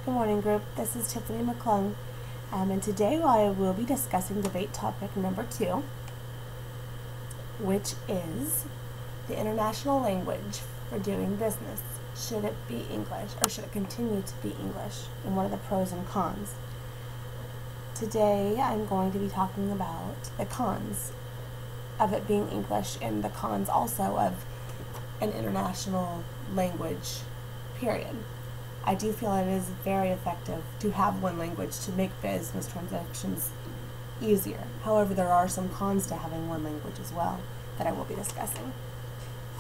Good morning, group. This is Tiffany McClung, and today I will be discussing debate topic number 2, which is the international language for doing business. Should it be English, or should it continue to be English, and what are the pros and cons? Today I'm going to be talking about the cons of it being English and the cons also of an international language, period. I do feel it is very effective to have one language to make business transactions easier. However, there are some cons to having one language as well that I will be discussing.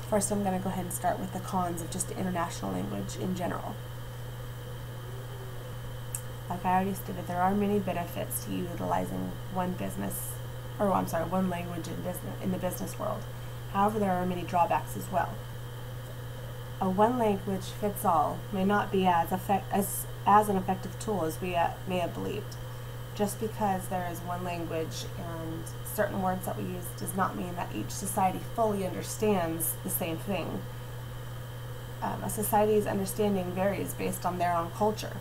First, I'm going to go ahead and start with the cons of just the international language in general. Like I already stated, there are many benefits to utilizing one language in the business world. However, there are many drawbacks as well. A one language fits all may not be as an effective tool as we may have believed. Just because there is one language and certain words that we use does not mean that each society fully understands the same thing. A society's understanding varies based on their own culture.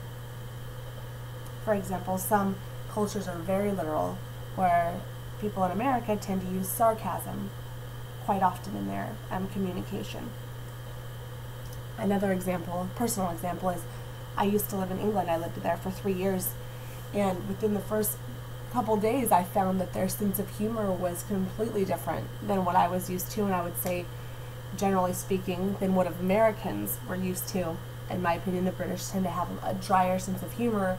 For example, some cultures are very literal, where people in America tend to use sarcasm quite often in their communication. Another example, personal example, is I used to live in England. I lived there for 3 years, and within the first couple days I found that their sense of humor was completely different than what I was used to, and I would say, generally speaking, than what Americans were used to. In my opinion, the British tend to have a drier sense of humor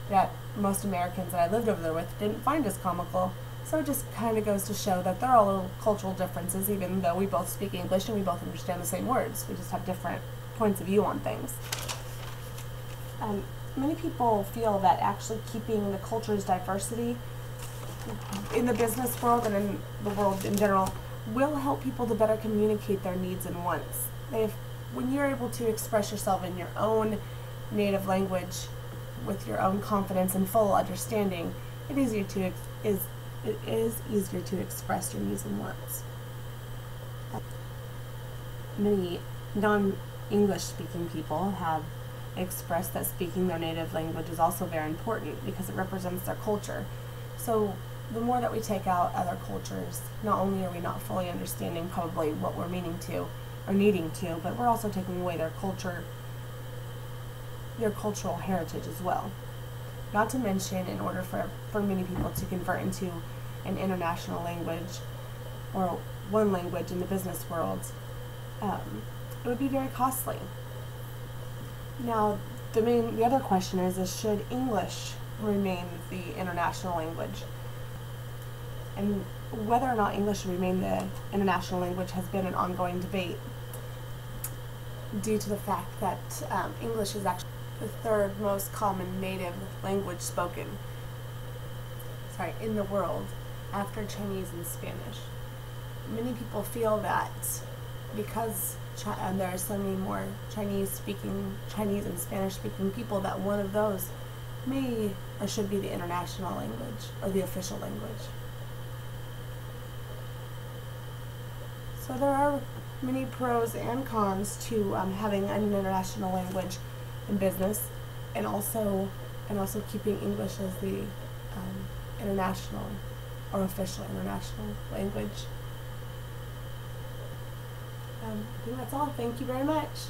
that most Americans that I lived over there with didn't find as comical. So it just kind of goes to show that there are little cultural differences, even though we both speak English and we both understand the same words. We just have different points of view on things. Many people feel that actually keeping the culture's diversity in the business world and in the world in general will help people to better communicate their needs and wants. When you're able to express yourself in your own native language with your own confidence and full understanding, it is easier to express your needs and wants. Many non-English speaking people have expressed that speaking their native language is also very important because it represents their culture. So the more that we take out other cultures, not only are we not fully understanding probably what we're meaning to or needing to, but we're also taking away their culture, their cultural heritage as well. Not to mention, in order for many people to convert into an international language or one language in the business world, it would be very costly. Now, the other question is should English remain the international language? And whether or not English should remain the international language has been an ongoing debate due to the fact that English is actually the third most common native language spoken in the world after Chinese and Spanish. Many people feel that because there are so many more Chinese and Spanish speaking people, that one of those may or should be the international language or the official language. So there are many pros and cons to having an international language in business, and also keeping English as the international or official international language. I think that's all. Thank you very much.